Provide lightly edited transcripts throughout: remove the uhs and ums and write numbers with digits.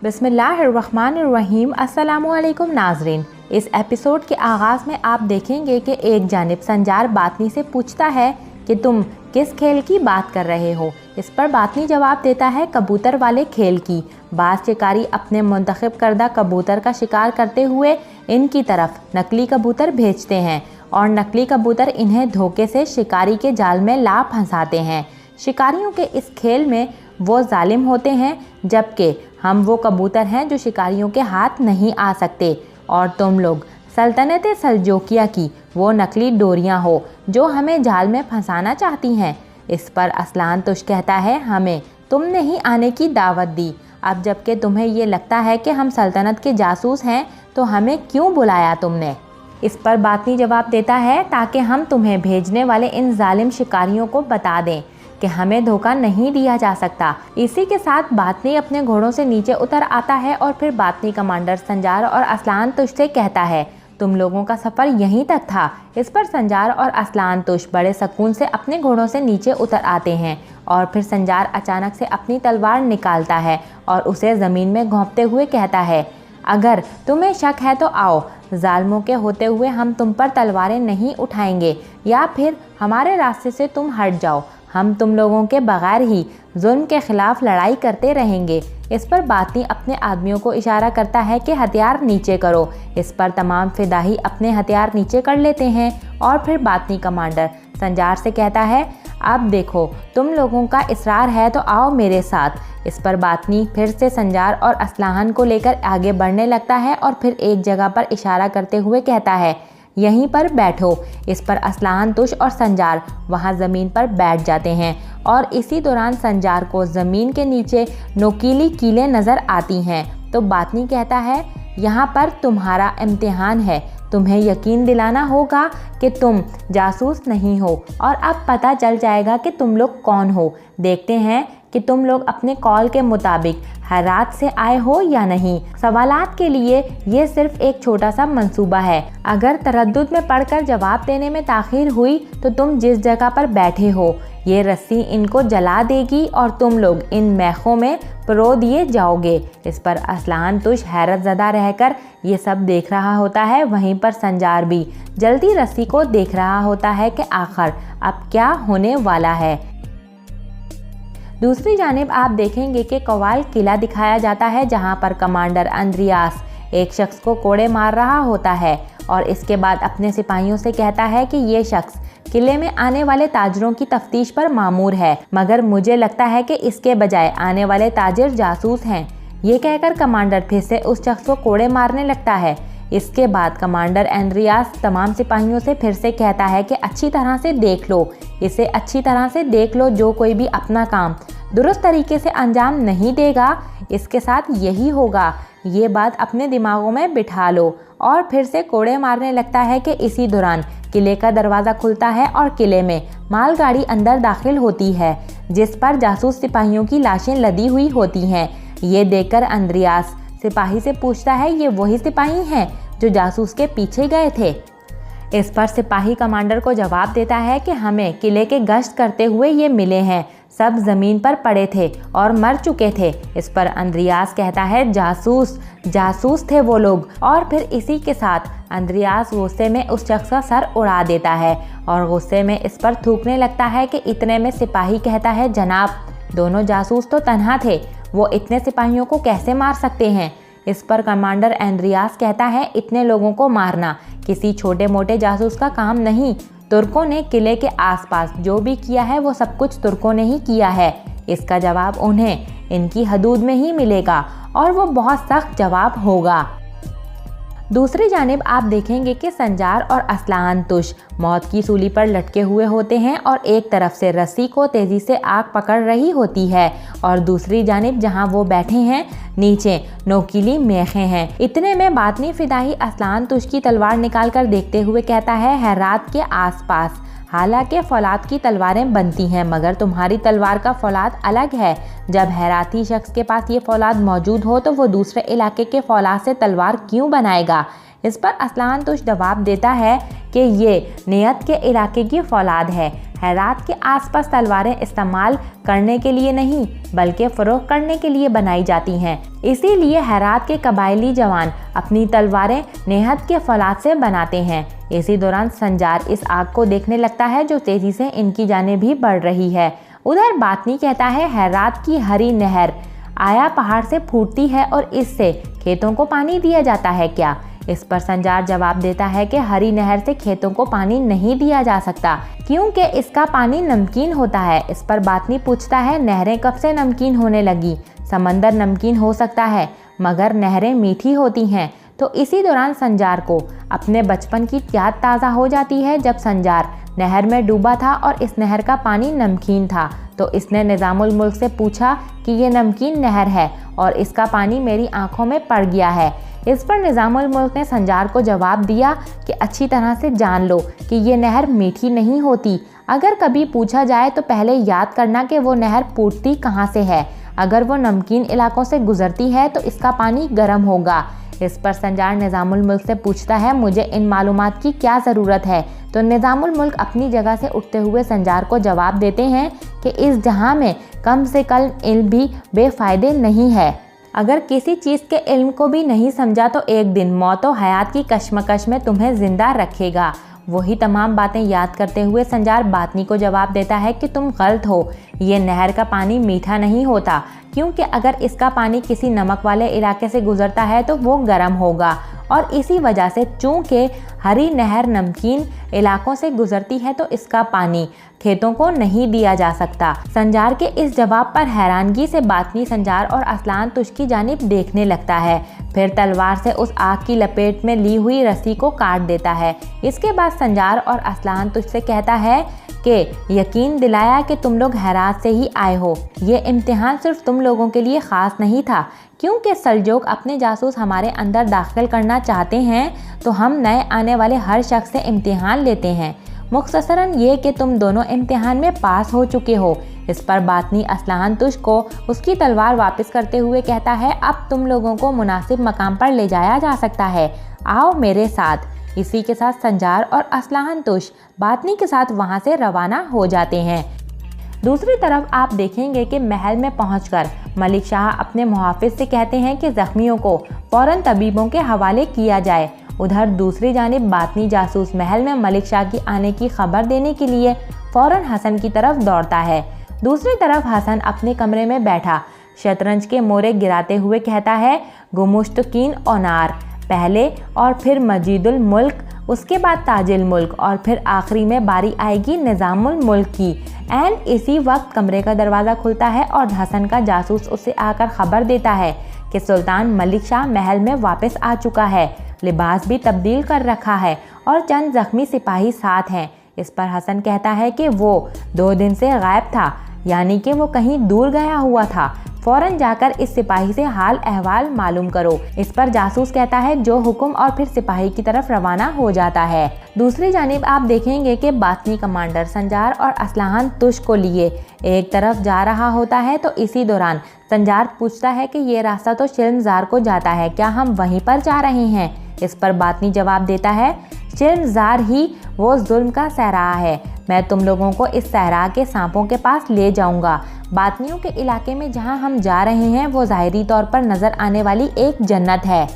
बिस्मिल्लाहिर्रहमानिर्रहीम। अस्सलामुअलैकुम नाज़रीन। इस एपिसोड के आगाज़ में आप देखेंगे कि एक जानिब संजार बातनी से पूछता है कि तुम किस खेल की बात कर रहे हो। इस पर बातनी जवाब देता है कबूतर वाले खेल की। बाज़ शिकारी अपने मुंतखब करदा कबूतर का शिकार करते हुए इनकी तरफ नकली कबूतर भेजते हैं और नकली कबूतर इन्हें धोखे से शिकारी के जाल में ला फंसाते हैं। शिकारियों के इस खेल में वो जालिम होते हैं, जबकि हम वो कबूतर हैं जो शिकारियों के हाथ नहीं आ सकते और तुम लोग सल्तनत सल्जोकिया की वो नकली डोरियां हो जो हमें जाल में फंसाना चाहती हैं। इस पर असलान तुश कहता है, हमें तुमने ही आने की दावत दी। अब जबकि तुम्हें ये लगता है कि हम सल्तनत के जासूस हैं तो हमें क्यों बुलाया तुमने। इस पर बातनी जवाब देता है ताकि हम तुम्हें भेजने वाले इन जालिम शिकारियों को बता दें कि हमें धोखा नहीं दिया जा सकता। इसी के साथ बातनी अपने घोड़ों से नीचे उतर आता है और फिर बातनी कमांडर संजार और असलान तुश से कहता है, तुम लोगों का सफ़र यहीं तक था। इस पर संजार और असलान तुश बड़े सुकून से अपने घोड़ों से नीचे उतर आते हैं और फिर संजार अचानक से अपनी तलवार निकालता है और उसे ज़मीन में घोंपते हुए कहता है, अगर तुम्हें शक है तो आओ, जालिमों के होते हुए हम तुम पर तलवारें नहीं उठाएंगे या फिर हमारे रास्ते से तुम हट जाओ। हम तुम लोगों के बगैर ही जुल्म के खिलाफ लड़ाई करते रहेंगे। इस पर बातनी अपने आदमियों को इशारा करता है कि हथियार नीचे करो। इस पर तमाम फिदाही अपने हथियार नीचे कर लेते हैं और फिर बातनी कमांडर संजार से कहता है, अब देखो तुम लोगों का इसरार है तो आओ मेरे साथ। इस पर बातनी फिर से संजार और असलाहन को लेकर आगे बढ़ने लगता है और फिर एक जगह पर इशारा करते हुए कहता है, यहीं पर बैठो। इस पर असलाहन तुश और संजार वहां ज़मीन पर बैठ जाते हैं और इसी दौरान संजार को ज़मीन के नीचे नोकीली कीलें नज़र आती हैं। तो बातनी कहता है, यहाँ पर तुम्हारा इम्तिहान है। तुम्हें यकीन दिलाना होगा कि तुम जासूस नहीं हो और अब पता चल जाएगा कि तुम लोग कौन हो। देखते हैं कि तुम लोग अपने कॉल के मुताबिक हेरात से आए हो या नहीं। सवालात के लिए ये सिर्फ एक छोटा सा मंसूबा है। अगर तरद्दुद में पढ़कर जवाब देने में ताख़ीर हुई तो तुम जिस जगह पर बैठे हो ये रस्सी इनको जला देगी और तुम लोग इन मैखों में परो दिए जाओगे। इस पर असलान तुश हैरत ज़दा रहकर ये सब देख रहा होता है। वहीं पर संजार भी जल्दी रस्सी को देख रहा होता है कि आखिर अब क्या होने वाला है। दूसरी जानिब आप देखेंगे कि कवाल किला दिखाया जाता है जहां पर कमांडर अंद्रियास एक शख्स को कोड़े मार रहा होता है और इसके बाद अपने सिपाहियों से कहता है कि ये शख्स किले में आने वाले ताजरों की तफ्तीश पर मामूर है, मगर मुझे लगता है कि इसके बजाय आने वाले ताजिर जासूस हैं। ये कहकर कमांडर फिर से उस शख्स को कोड़े मारने लगता है। इसके बाद कमांडर एंड्रियास तमाम सिपाहियों से फिर से कहता है कि अच्छी तरह से देख लो, इसे अच्छी तरह से देख लो। जो कोई भी अपना काम दुरुस्त तरीके से अंजाम नहीं देगा इसके साथ यही होगा। ये बात अपने दिमागों में बिठा लो। और फिर से कोड़े मारने लगता है कि इसी दौरान किले का दरवाज़ा खुलता है और किले में मालगाड़ी अंदर दाखिल होती है जिस पर जासूस सिपाहियों की लाशें लदी हुई होती हैं। ये देखकर अंद्रियास सिपाही से पूछता है, ये वही सिपाही हैं जो जासूस के पीछे गए थे। इस पर सिपाही कमांडर को जवाब देता है कि हमें किले के गश्त करते हुए ये मिले हैं, सब ज़मीन पर पड़े थे और मर चुके थे। इस पर अंद्रियास कहता है, जासूस थे वो लोग। और फिर इसी के साथ अंद्रियास गुस्से में उस शख्स का सर उड़ा देता है और गुस्से में इस पर थूकने लगता है कि इतने में सिपाही कहता है, जनाब दोनों जासूस तो तन्हा थे, वो इतने सिपाहियों को कैसे मार सकते हैं। इस पर कमांडर एंड्रियास कहता है, इतने लोगों को मारना किसी छोटे मोटे जासूस का काम नहीं। तुर्कों ने किले के आसपास जो भी किया है वो सब कुछ तुर्कों ने ही किया है। इसका जवाब उन्हें इनकी हदूद में ही मिलेगा और वो बहुत सख्त जवाब होगा। दूसरी जानिब आप देखेंगे कि संजार और असलान तुश मौत की सूली पर लटके हुए होते हैं और एक तरफ से रस्सी को तेज़ी से आग पकड़ रही होती है और दूसरी जानिब जहां वो बैठे हैं नीचे नोकीली मेखें हैं। इतने में बातनी फिदाही असलान तुश की तलवार निकाल कर देखते हुए कहता है, हेरात के आसपास हालांकि फौलाद की तलवारें बनती हैं मगर तुम्हारी तलवार का फौलाद अलग है। जब हैराती शख्स के पास ये फौलाद मौजूद हो तो वो दूसरे इलाके के फौलाद से तलवार क्यों बनाएगा। इस पर असलान तुश जवाब देता है कि ये नियत के इलाके की फौलाद है। हेरात के आसपास तलवारें इस्तेमाल करने के लिए नहीं बल्कि फ़रोख्त करने के लिए बनाई जाती हैं। इसीलिए हेरात के कबायली जवान अपनी तलवारें नियत के फौलाद से बनाते हैं। इसी दौरान संजार इस आग को देखने लगता है जो तेज़ी से इनकी जाने भी बढ़ रही है। उधर बातनी कहता है हेरात की हरी नहर आया पहाड़ से फूटती है और इससे खेतों को पानी दिया जाता है क्या? इस पर संजार जवाब देता है कि हरी नहर से खेतों को पानी नहीं दिया जा सकता क्योंकि इसका पानी नमकीन होता है। इस पर बातनी पूछता है नहरें कब से नमकीन होने लगी? समंदर नमकीन हो सकता है मगर नहरें मीठी होती हैं। तो इसी दौरान संजार को अपने बचपन की याद ताज़ा हो जाती है जब संजार नहर में डूबा था और इस नहर का पानी नमकीन था। तो इसने निज़ामुल मुल्क से पूछा कि ये नमकीन नहर है और इसका पानी मेरी आंखों में पड़ गया है। इस पर निज़ामुल मुल्क ने संजार को जवाब दिया कि अच्छी तरह से जान लो कि ये नहर मीठी नहीं होती। अगर कभी पूछा जाए तो पहले याद करना कि वो नहर फूटती कहाँ से है। अगर वो नमकीन इलाकों से गुजरती है तो इसका पानी गर्म होगा। इस पर संजार निज़ामुल मुल्क से पूछता है मुझे इन मालूमात की क्या ज़रूरत है? तो निज़ामुल मुल्क अपनी जगह से उठते हुए संजार को जवाब देते हैं कि इस जहां में कम से कम इल्म भी बेफ़ायदे नहीं है। अगर किसी चीज़ के इल्म को भी नहीं समझा तो एक दिन मौत व हयात की कश्मकश में तुम्हें ज़िंदा रखेगा। वही तमाम बातें याद करते हुए संजार बातनी को जवाब देता है कि तुम गलत हो, ये नहर का पानी मीठा नहीं होता क्योंकि अगर इसका पानी किसी नमक वाले इलाके से गुजरता है तो वो गर्म होगा और इसी वजह से चूँकि हरी नहर नमकीन इलाकों से गुजरती है तो इसका पानी खेतों को नहीं दिया जा सकता। संजार के इस जवाब पर हैरानगी से बातनी संजार और असलान तुश की जानिब देखने लगता है। फिर तलवार से उस आग की लपेट में ली हुई रस्सी को काट देता है। इसके बाद संजार और असलान तुश से कहता है कि यकीन दिलाया कि तुम लोग हेरात से ही आए हो। ये इम्तिहान सिर्फ तुम लोगों के लिए ख़ास नहीं था क्योंकि सल्जोक अपने जासूस हमारे अंदर दाखिल करना चाहते हैं तो हम नए आने वाले हर शख्स से इम्तिहान लेते हैं। मुख्तसरन ये कि तुम दोनों इम्तिहान में पास हो चुके हो। इस पर बातनी असलान तुश को उसकी तलवार वापस करते हुए कहता है अब तुम लोगों को मुनासिब मकाम पर ले जाया जा सकता है, आओ मेरे साथ। इसी के साथ संजार और असलान तुश बातनी के साथ वहां से रवाना हो जाते हैं। दूसरी तरफ आप देखेंगे कि महल में पहुंचकर मलिक शाह अपने मुहाफिज से कहते हैं कि जख्मियों को फौरन तबीबों के हवाले किया जाए। उधर दूसरी जानिब बातनी जासूस महल में मलिक शाह की आने की खबर देने के लिए फौरन हसन की तरफ दौड़ता है। दूसरी तरफ हसन अपने कमरे में बैठा शतरंज के मोरे गिराते हुए कहता है गुमुश्तकीन ओनार, पहले और फिर मजीदुल मुल्क, उसके बाद ताजिल मुल्क और फिर आखिरी में बारी आएगी निज़ामुल मुल्क की। एन इसी वक्त कमरे का दरवाज़ा खुलता है और हसन का जासूस उसे आकर खबर देता है कि सुल्तान मलिक शाह महल में वापस आ चुका है, लिबास भी तब्दील कर रखा है और चंद ज़ख्मी सिपाही साथ हैं। इस पर हसन कहता है कि वो 2 दिन से गायब था, यानी कि वो कहीं दूर गया हुआ था। फौरन जाकर इस सिपाही से हाल अहवाल मालूम करो। इस पर जासूस कहता है जो हुक्म और फिर सिपाही की तरफ रवाना हो जाता है। दूसरी जानिब आप देखेंगे कि बातनी कमांडर संजार और असलान तुश को लिए एक तरफ जा रहा होता है। तो इसी दौरान संजार पूछता है कि ये रास्ता तो शिल्मजार को जाता है, क्या हम वहीं पर जा रहे हैं? इस पर बातनी जवाब देता है शिल्मजार ही वो जुल्म का सहरा है, मैं तुम लोगों को इस सहरा के सांपों के पास ले जाऊंगा। बातनियों के इलाके में जहां हम जा रहे हैं वो ज़ाहिरी तौर पर नज़र आने वाली एक जन्नत है।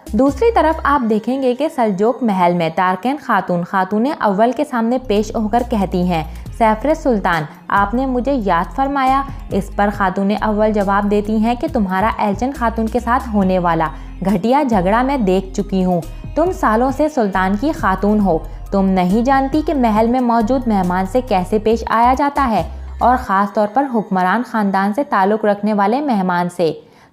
दूसरी तरफ आप देखेंगे कि सल्जोक महल में तारकेन खातून अव्वल के सामने पेश होकर कहती हैं सैफरे सुल्तान, आपने मुझे याद फरमाया। इस पर खातून अव्वल जवाब देती हैं कि तुम्हारा एल्चन खातून के साथ होने वाला घटिया झगड़ा मैं देख चुकी हूँ। तुम सालों से सुल्तान की खातून हो, तुम नहीं जानती कि महल में मौजूद मेहमान से कैसे पेश आया जाता है और ख़ास तौर पर हुक्मरान ख़ानदान से ताल्लुक़ रखने वाले मेहमान से।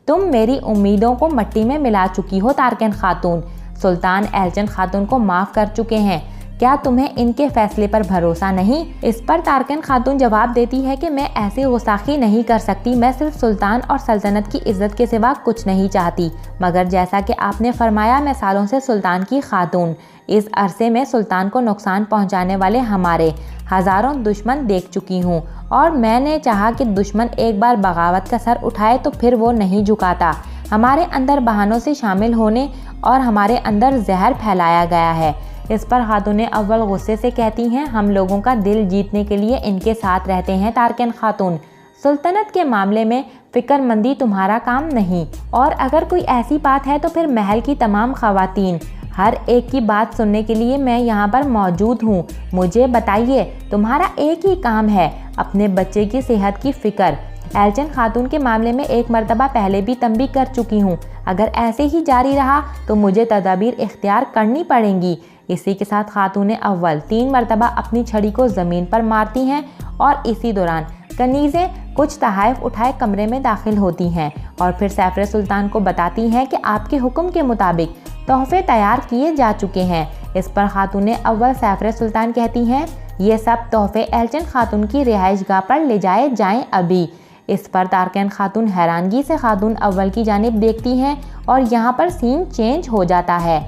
तुम मेरी उम्मीदों को मिट्टी में मिला चुकी हो तारकेन खातून। सुल्तान एल्चन खातून को माफ़ कर चुके हैं, क्या तुम्हें इनके फैसले पर भरोसा नहीं? इस पर तारकेन खातून जवाब देती है कि मैं ऐसी गुस्ताखी नहीं कर सकती, मैं सिर्फ सुल्तान और सल्तनत की इज्जत के सिवा कुछ नहीं चाहती। मगर जैसा कि आपने फरमाया, मैं सालों से सुल्तान की खातून, इस अरसे में सुल्तान को नुकसान पहुंचाने वाले हमारे हज़ारों दुश्मन देख चुकी हूँ और मैंने चाहा कि दुश्मन एक बार बगावत का सर उठाए तो फिर वो नहीं झुकाता। हमारे अंदर बहानों से शामिल होने और हमारे अंदर जहर फैलाया गया है। इस पर खातून अव्वल गुस्से से कहती हैं, हम लोगों का दिल जीतने के लिए इनके साथ रहते हैं तारकन खातून। सुल्तनत के मामले में फिक्रमंदी तुम्हारा काम नहीं, और अगर कोई ऐसी बात है तो फिर महल की तमाम खवातीन, हर एक की बात सुनने के लिए मैं यहाँ पर मौजूद हूँ। मुझे बताइए, तुम्हारा एक ही काम है, अपने बच्चे की सेहत की फ़िक्र। एलचन खातून के मामले में एक मरतबा पहले भी तंबीह कर चुकी हूँ, अगर ऐसे ही जारी रहा तो मुझे तदाबीर इख्तियार करनी पड़ेंगी। इसी के साथ खातून अव्वल 3 मरतबा अपनी छड़ी को ज़मीन पर मारती हैं और इसी दौरान कनीज़ें कुछ तहाइफ उठाए कमरे में दाखिल होती हैं और फिर सैफर सुल्तान को बताती हैं कि आपके हुक्म के मुताबिक तोहफे तैयार किए जा चुके हैं। इस पर खातून अव्वल सैफर सुल्तान कहती हैं, ये सब तोहफे एलचन खातून की रिहाइशगाह पर ले जाए जाएं अभी। इस पर तारकन खातून हैरानगी से खातून अव्वल की जानिब देखती हैं और यहाँ पर सीन चेंज हो जाता है।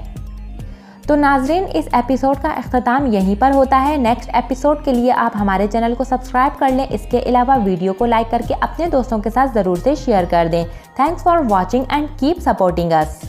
तो नाजरीन, इस एपिसोड का अख्ताम यहीं पर होता है। नेक्स्ट एपिसोड के लिए आप हमारे चैनल को सब्सक्राइब कर लें। इसके अलावा वीडियो को लाइक करके अपने दोस्तों के साथ ज़रूर से शेयर कर दें। Thanks for watching and keep supporting us.